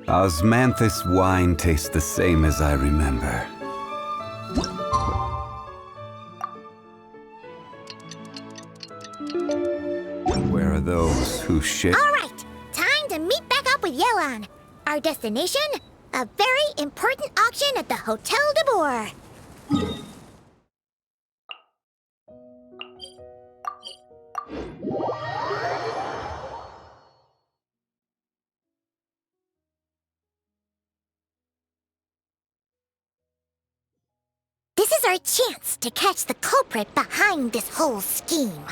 Osmanthus wine tastes the same as I remember. Where are those who ship? All right, time to meet back up with Yelan. Our destination? A very important auction at the Hotel de Boer. This is our chance to catch the culprit behind this whole scheme.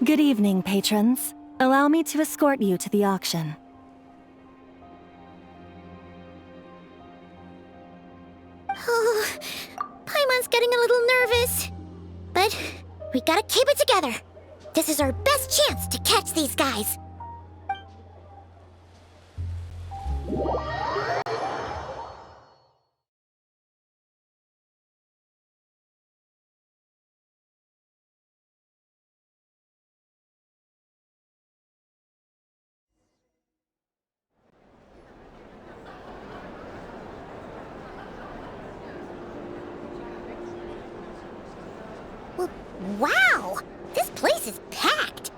Good evening, patrons. Allow me to escort you to the auction. Oh, Paimon's getting a little nervous. But we gotta keep it together. This is our best chance to catch these guys. Wow! This place is packed!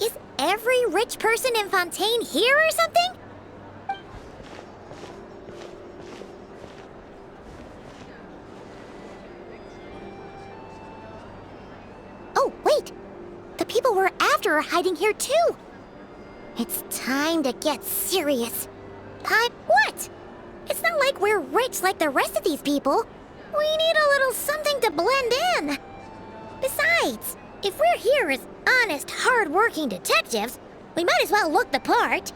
Is every rich person in Fontaine here or something? Oh, wait! The people we're after are hiding here too! It's time to get serious. What? It's not like we're rich like the rest of these people. We need a little something to blend in. Besides, if we're here as honest, hard-working detectives, we might as well look the part.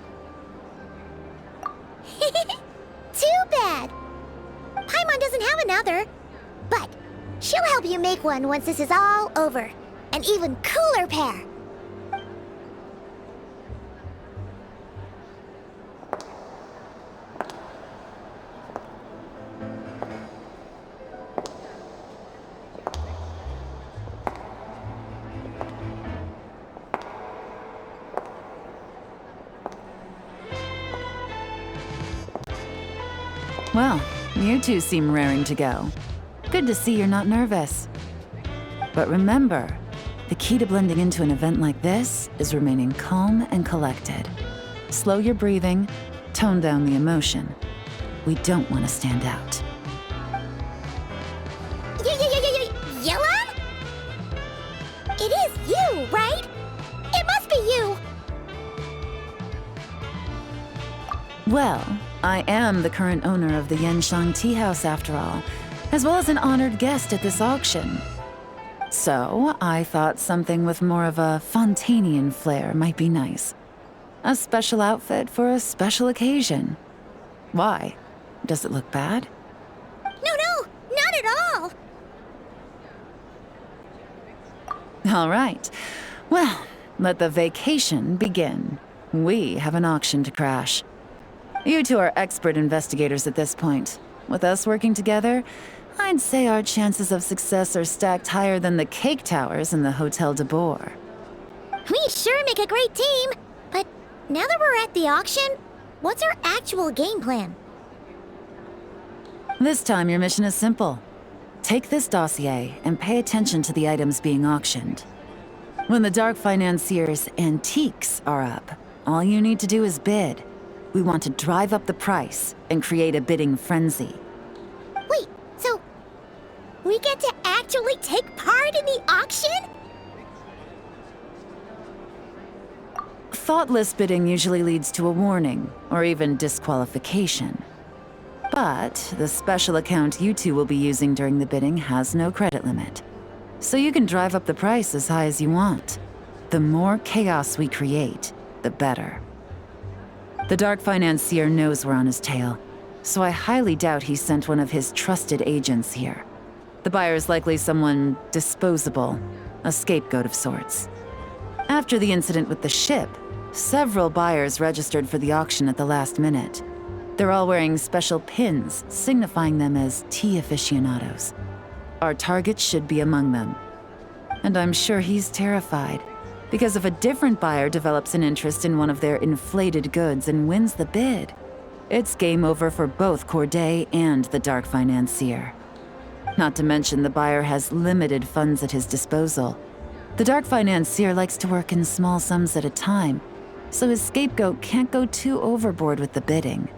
Too bad. Paimon doesn't have another. But she'll help you make one once this is all over. An even cooler pair. Well, you two seem raring to go. Good to see you're not nervous. But remember, the key to blending into an event like this is remaining calm and collected. Slow your breathing, tone down the emotion. We don't want to stand out. Yelan? It is you, right? It must be you! Well, I am the current owner of the Genshin Tea House after all, as well as an honored guest at this auction. So, I thought something with more of a Fontainian flair might be nice. A special outfit for a special occasion. Why? Does it look bad? No, not at all! All right. Well, let the vacation begin. We have an auction to crash. You two are expert investigators at this point. With us working together, I'd say our chances of success are stacked higher than the cake towers in the Hotel de Boer. We sure make a great team, but now that we're at the auction, what's our actual game plan? This time your mission is simple. Take this dossier and pay attention to the items being auctioned. When the Dark Financier's antiques are up, all you need to do is bid. We want to drive up the price and create a bidding frenzy. Wait, so we get to actually take part in the auction? Thoughtless bidding usually leads to a warning, or even disqualification. But the special account you two will be using during the bidding has no credit limit. So you can drive up the price as high as you want. The more chaos we create, the better. The Dark Financier knows we're on his tail, so I highly doubt he sent one of his trusted agents here. The buyer's likely someone disposable, a scapegoat of sorts. After the incident with the ship, several buyers registered for the auction at the last minute. They're all wearing special pins, signifying them as tea aficionados. Our target should be among them. And I'm sure he's terrified, because if a different buyer develops an interest in one of their inflated goods and wins the bid, it's game over for both Corday and the Dark Financier. Not to mention the buyer has limited funds at his disposal. The Dark Financier likes to work in small sums at a time, so his scapegoat can't go too overboard with the bidding.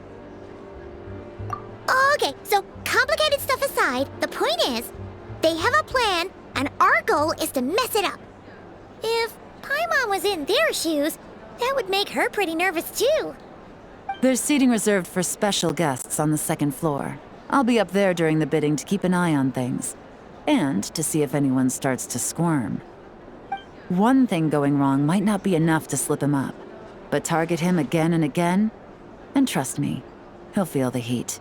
Okay, so complicated stuff aside, the point is, they have a plan, and our goal is to mess it up. If Paimon was in their shoes, that would make her pretty nervous too. There's seating reserved for special guests on the second floor. I'll be up there during the bidding to keep an eye on things, and to see if anyone starts to squirm. One thing going wrong might not be enough to slip him up, but target him again and again, and trust me, he'll feel the heat.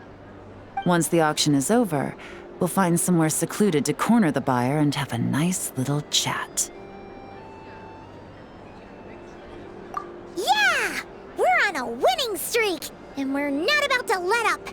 Once the auction is over, we'll find somewhere secluded to corner the buyer and have a nice little chat. Yeah! We're on a winning streak, and we're not about to let up.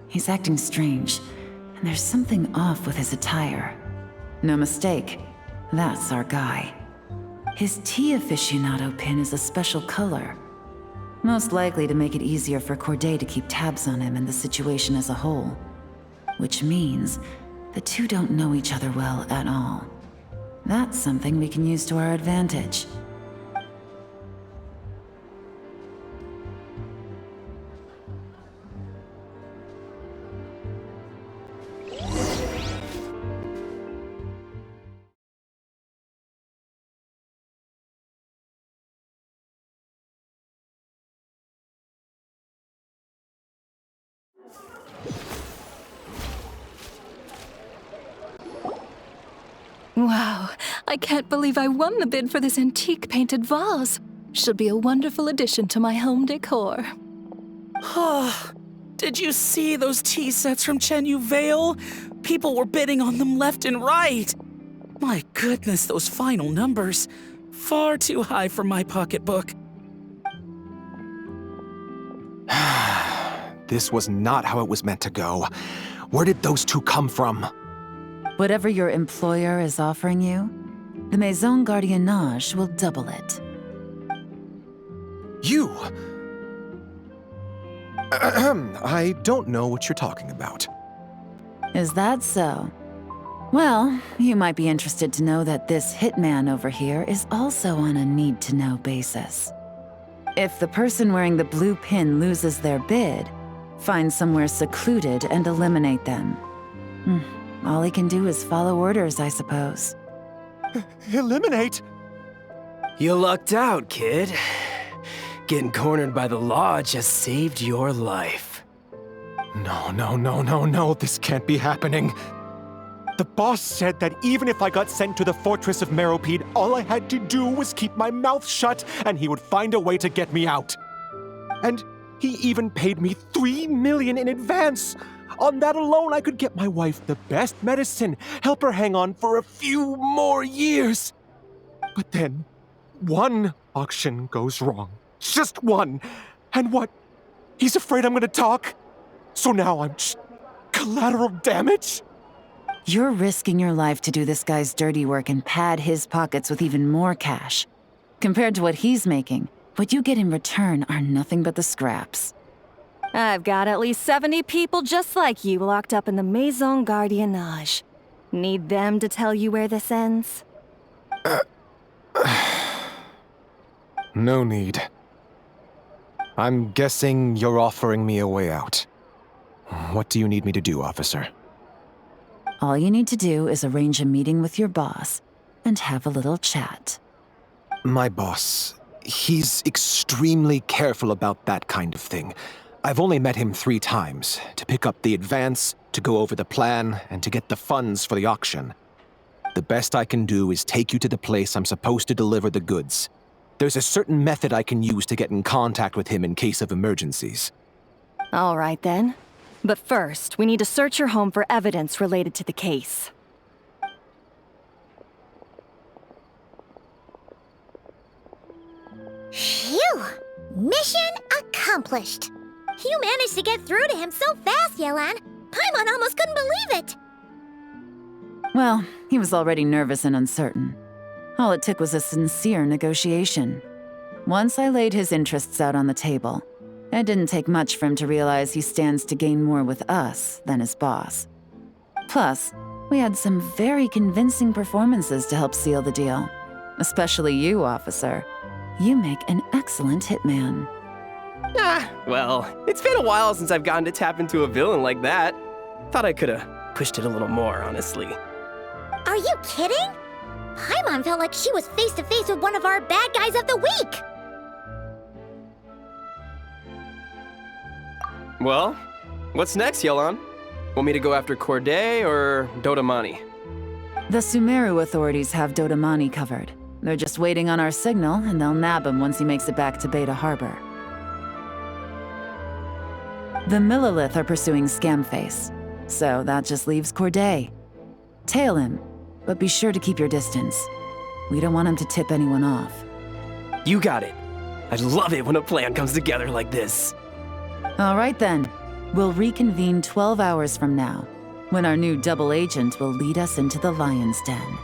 He's acting strange, and there's something off with his attire. No mistake, that's our guy. His tea aficionado pin is a special color, most likely to make it easier for Corday to keep tabs on him and the situation as a whole. Which means the two don't know each other well at all. That's something we can use to our advantage. Wow, I can't believe I won the bid for this antique painted vase. Should be a wonderful addition to my home decor. Did you see those tea sets from Chenyu Vale? People were bidding on them left and right. My goodness, those final numbers. Far too high for my pocketbook. This was not how it was meant to go. Where did those two come from? Whatever your employer is offering you, the Maison Gardiennage will double it. You! I don't know what you're talking about. Is that so? Well, you might be interested to know that this hitman over here is also on a need-to-know basis. If the person wearing the blue pin loses their bid, find somewhere secluded and eliminate them. All he can do is follow orders, I suppose. Eliminate? You lucked out, kid. Getting cornered by the law just saved your life. No, this can't be happening. The boss said that even if I got sent to the fortress of Meropide, all I had to do was keep my mouth shut and he would find a way to get me out. And he even paid me $3 million in advance. On that alone, I could get my wife the best medicine, help her hang on for a few more years. But then, one auction goes wrong. Just one. And what? He's afraid I'm gonna talk? So now I'm just collateral damage? You're risking your life to do this guy's dirty work and pad his pockets with even more cash. Compared to what he's making, what you get in return are nothing but the scraps. I've got at least 70 people just like you locked up in the Maison Gardiennage. Need them to tell you where this ends? No need. I'm guessing you're offering me a way out. What do you need me to do, officer? All you need to do is arrange a meeting with your boss and have a little chat. My boss, he's extremely careful about that kind of thing. I've only met him 3 times, to pick up the advance, to go over the plan, and to get the funds for the auction. The best I can do is take you to the place I'm supposed to deliver the goods. There's a certain method I can use to get in contact with him in case of emergencies. All right then. But first, we need to search your home for evidence related to the case. Phew! Mission accomplished. You managed to get through to him so fast, Yelan. Paimon almost couldn't believe it. Well, he was already nervous and uncertain. All it took was a sincere negotiation. Once I laid his interests out on the table, it didn't take much for him to realize he stands to gain more with us than his boss. Plus, we had some very convincing performances to help seal the deal. Especially you, officer. You make an excellent hitman. Well, it's been a while since I've gotten to tap into a villain like that. Thought I could've pushed it a little more, honestly. Are you kidding? Paimon felt like she was face to face with one of our bad guys of the week. Well, what's next, Yelan? Want me to go after Corday or Dodamani? The Sumeru authorities have Dodamani covered. They're just waiting on our signal, and they'll nab him once he makes it back to Beta Harbor. The Millilith are pursuing Scamface, so that just leaves Corday. Tail him, but be sure to keep your distance. We don't want him to tip anyone off. You got it. I love it when a plan comes together like this. All right then. We'll reconvene 12 hours from now, when our new double agent will lead us into the Lion's Den.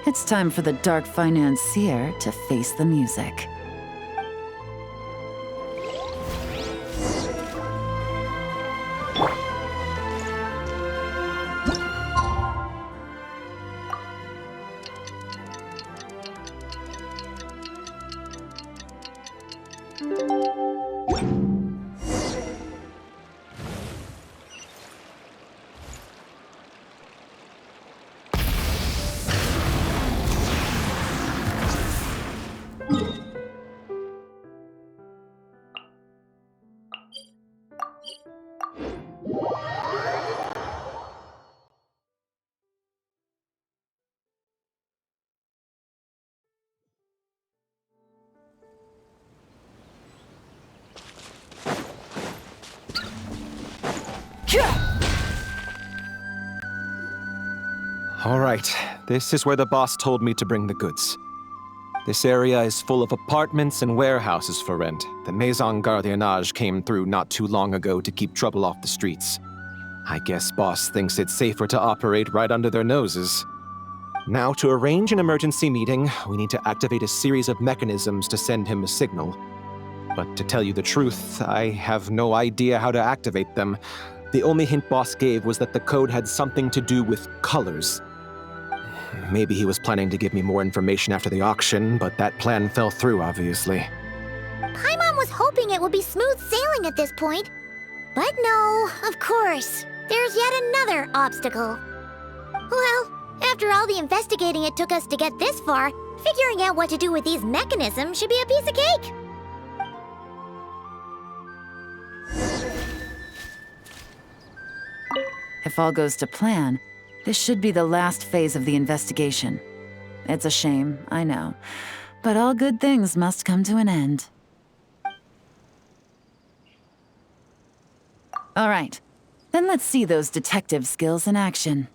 It's time for the dark financier to face the music. All right, this is where the boss told me to bring the goods. This area is full of apartments and warehouses for rent. The Maison Gardiennage came through not too long ago to keep trouble off the streets. I guess boss thinks it's safer to operate right under their noses. Now, to arrange an emergency meeting, we need to activate a series of mechanisms to send him a signal. But to tell you the truth, I have no idea how to activate them. The only hint boss gave was that the code had something to do with colors. Maybe he was planning to give me more information after the auction, but that plan fell through, obviously. Paimon was hoping it would be smooth sailing at this point. But no, of course. There's yet another obstacle. Well, after all the investigating it took us to get this far, figuring out what to do with these mechanisms should be a piece of cake. If all goes to plan, this should be the last phase of the investigation. It's a shame, I know, but all good things must come to an end. All right, then let's see those detective skills in action.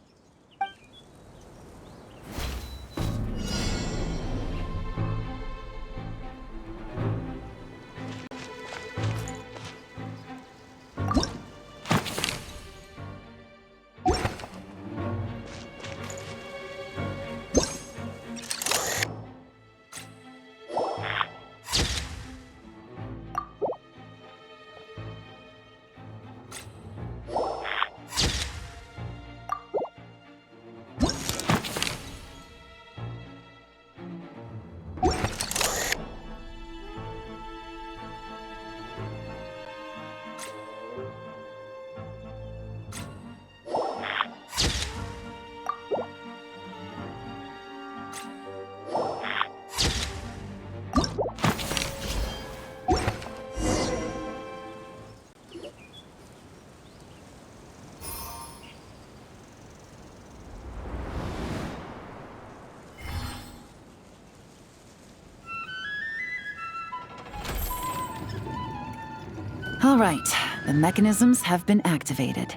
All right, the mechanisms have been activated.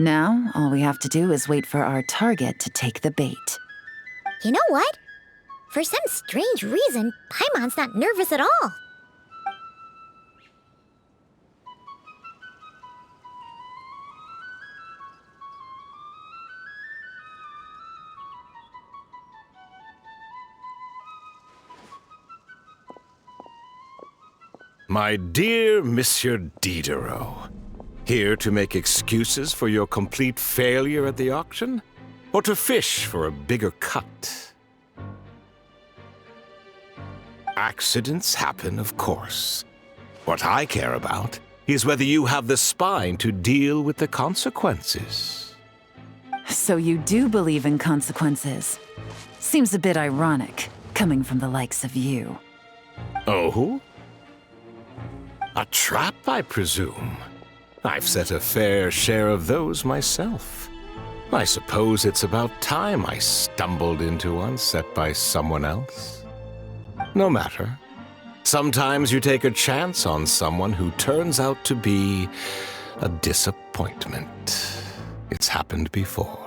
Now, all we have to do is wait for our target to take the bait. You know what? For some strange reason, Paimon's not nervous at all. My dear Monsieur Diderot, here to make excuses for your complete failure at the auction? Or to fish for a bigger cut? Accidents happen, of course. What I care about is whether you have the spine to deal with the consequences. So you do believe in consequences. Seems a bit ironic, coming from the likes of you. Oh? A trap, I presume. I've set a fair share of those myself. I suppose it's about time I stumbled into one set by someone else. No matter. Sometimes you take a chance on someone who turns out to be a disappointment. It's happened before.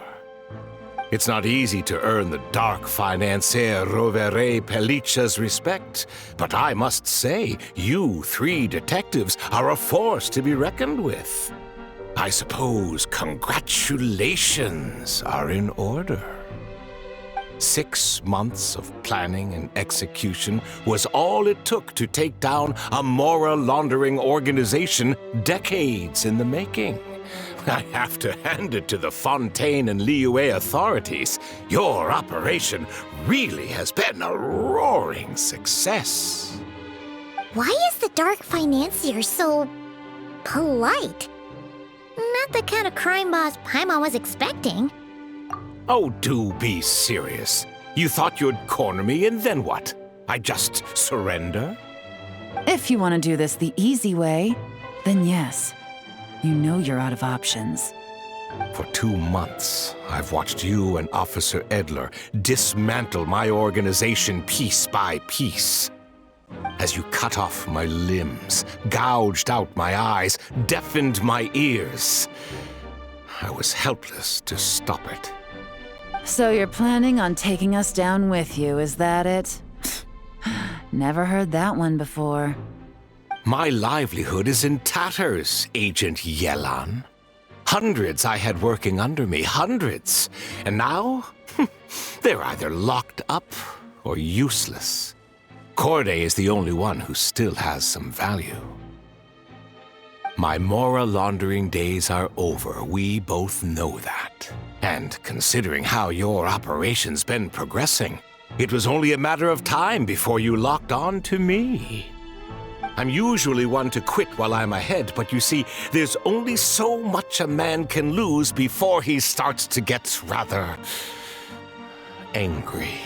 It's not easy to earn the dark financier Rovere Pelliccia's respect, but I must say, you three detectives are a force to be reckoned with. I suppose congratulations are in order. 6 months of planning and execution was all it took to take down a moral laundering organization decades in the making. I have to hand it to the Fontaine and Liyue authorities. Your operation really has been a roaring success. Why is the dark financier so polite? Not the kind of crime boss Paimon was expecting. Oh, do be serious. You thought you'd corner me, and then what? I just surrender? If you want to do this the easy way, then yes. You know you're out of options. For 2 months, I've watched you and Officer Edler dismantle my organization piece by piece. As you cut off my limbs, gouged out my eyes, deafened my ears, I was helpless to stop it. So you're planning on taking us down with you, is that it? Never heard that one before. My livelihood is in tatters, Agent Yelan. Hundreds I had working under me, hundreds. And now, they're either locked up or useless. Corday is the only one who still has some value. My Mora laundering days are over, we both know that. And considering how your operation's been progressing, it was only a matter of time before you locked on to me. I'm usually one to quit while I'm ahead, but you see, there's only so much a man can lose before he starts to get rather angry.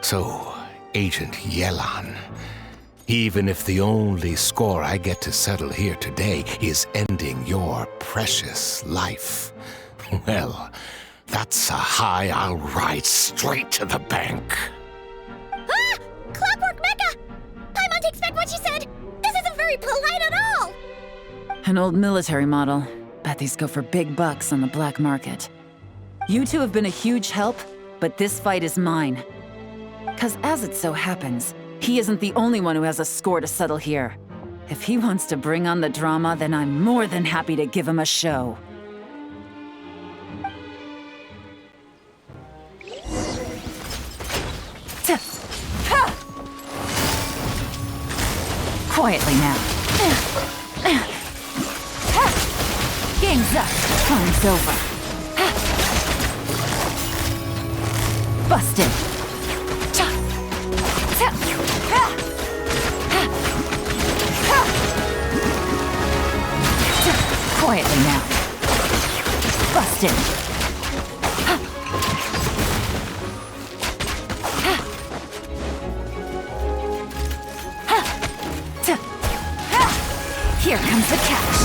So, Agent Yelan, even if the only score I get to settle here today is ending your precious life, well, that's a high I'll ride straight to the bank. Ah! Clockwork Mecha! Paimon takes back what she said! This isn't very polite at all! An old military model. Bet these go for big bucks on the black market. You two have been a huge help, but this fight is mine. 'Cause as it so happens, he isn't the only one who has a score to settle here. If he wants to bring on the drama, then I'm more than happy to give him a show. Quietly now. Game's up. Time's over. Busted. Quietly now. Busted. Here comes the catch.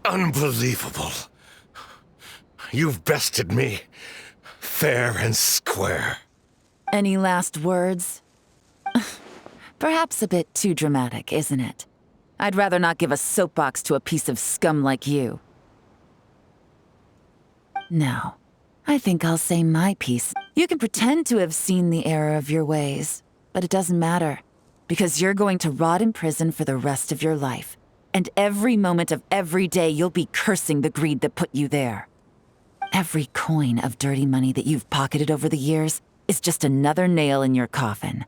Unbelievable. You've bested me, fair and square. Any last words? Perhaps a bit too dramatic, isn't it? I'd rather not give a soapbox to a piece of scum like you. No, I think I'll say my piece. You can pretend to have seen the error of your ways, but it doesn't matter, because you're going to rot in prison for the rest of your life. And every moment of every day you'll be cursing the greed that put you there. Every coin of dirty money that you've pocketed over the years is just another nail in your coffin.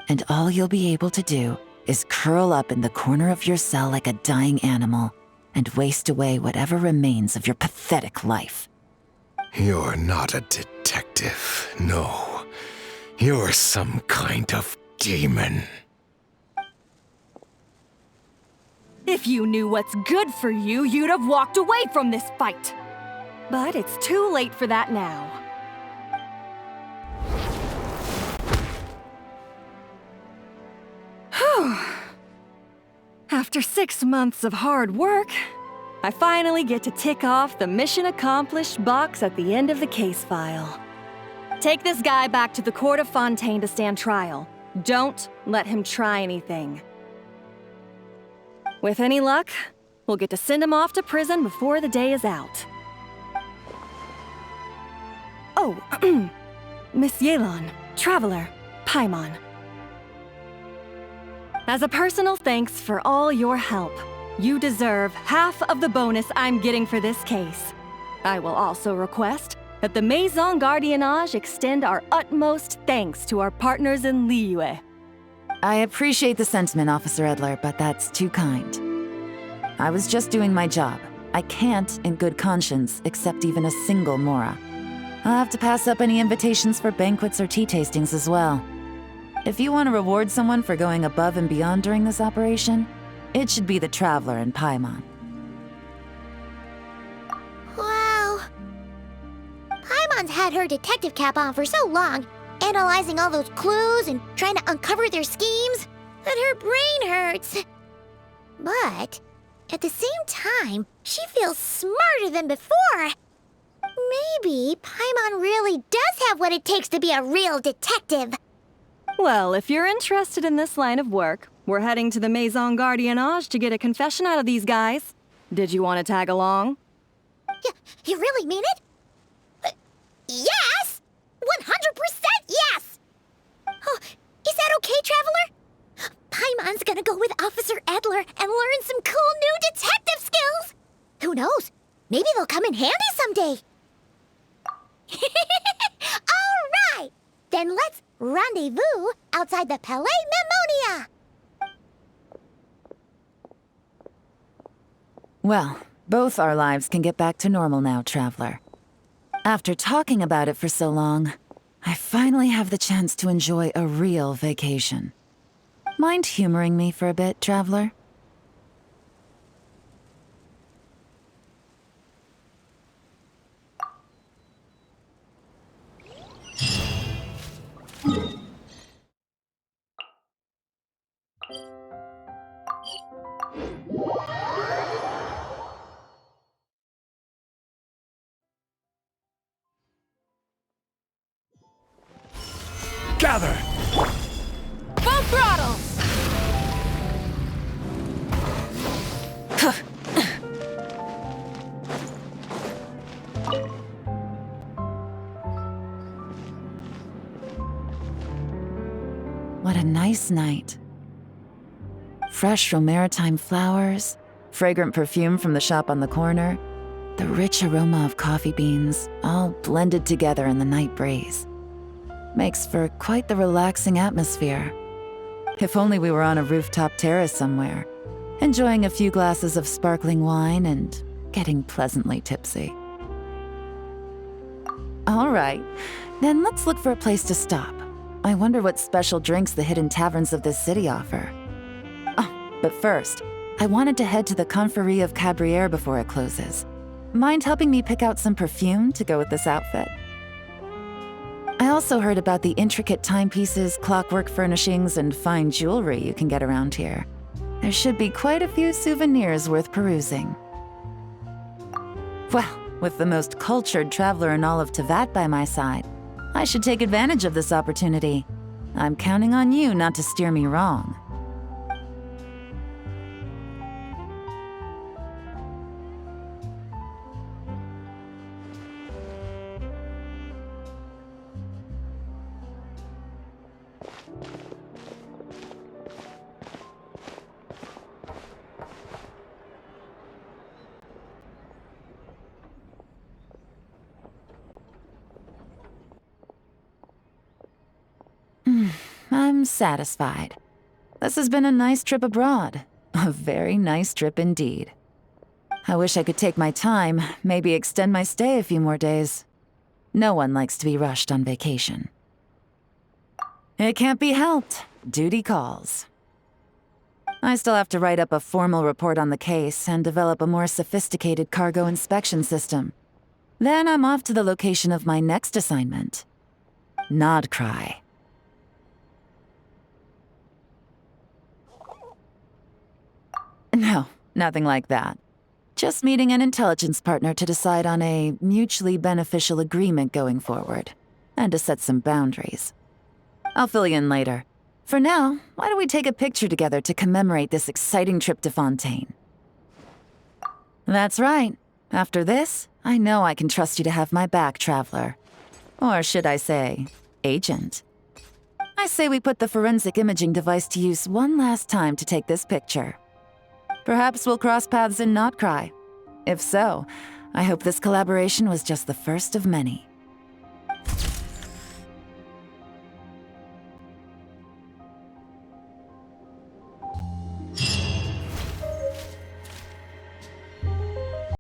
And all you'll be able to do is curl up in the corner of your cell like a dying animal and waste away whatever remains of your pathetic life. You're not a detective, no. You're some kind of demon. If you knew what's good for you, you'd have walked away from this fight. But it's too late for that now. Whew. After 6 months of hard work, I finally get to tick off the mission accomplished box at the end of the case file. Take this guy back to the court of Fontaine to stand trial. Don't let him try anything. With any luck, we'll get to send him off to prison before the day is out. Oh, Miss Yelan, Traveler, Paimon. As a personal thanks for all your help, you deserve half of the bonus I'm getting for this case. I will also request that the Maison Gardiennage extend our utmost thanks to our partners in Liyue. I appreciate the sentiment, Officer Edler, but that's too kind. I was just doing my job. I can't, in good conscience, accept even a single Mora. I'll have to pass up any invitations for banquets or tea tastings as well. If you want to reward someone for going above and beyond during this operation, it should be the Traveler and Paimon. Wow. Paimon's had her detective cap on for so long, analyzing all those clues and trying to uncover their schemes, that her brain hurts. But at the same time, she feels smarter than before. Maybe Paimon really does have what it takes to be a real detective. Well, if you're interested in this line of work, we're heading to the Maison Gardiennage to get a confession out of these guys. Did you want to tag along? You really mean it? Yes! 100% yes! Oh, is that okay, Traveler? Paimon's gonna go with Officer Adler and learn some cool new detective skills! Who knows? Maybe they'll come in handy someday. All right! Then let's rendezvous outside the Palais Mnemonia! Well, both our lives can get back to normal now, Traveler. After talking about it for so long, I finally have the chance to enjoy a real vacation. Mind humoring me for a bit, Traveler? Gather! Full throttle! What a nice night. Fresh maritime flowers, fragrant perfume from the shop on the corner, the rich aroma of coffee beans, all blended together in the night breeze. Makes for quite the relaxing atmosphere. If only we were on a rooftop terrace somewhere, enjoying a few glasses of sparkling wine and getting pleasantly tipsy. All right, then let's look for a place to stop. I wonder what special drinks the hidden taverns of this city offer. Oh, but first, I wanted to head to the Confrérie of Cabrières before it closes. Mind helping me pick out some perfume to go with this outfit? I also heard about the intricate timepieces, clockwork furnishings, and fine jewelry you can get around here. There should be quite a few souvenirs worth perusing. Well, with the most cultured traveler in all of Teyvat by my side, I should take advantage of this opportunity. I'm counting on you not to steer me wrong. I'm satisfied. This has been a nice trip abroad. A very nice trip indeed. I wish I could take my time, maybe extend my stay a few more days. No one likes to be rushed on vacation. It can't be helped. Duty calls. I still have to write up a formal report on the case and develop a more sophisticated cargo inspection system. Then I'm off to the location of my next assignment. Nodcry. No, nothing like that. Just meeting an intelligence partner to decide on a mutually beneficial agreement going forward, and to set some boundaries. I'll fill you in later. For now, why don't we take a picture together to commemorate this exciting trip to Fontaine? That's right. After this, I know I can trust you to have my back, Traveler. Or should I say, Agent. I say we put the forensic imaging device to use one last time to take this picture. Perhaps we'll cross paths in Nodcry. If so, I hope this collaboration was just the first of many.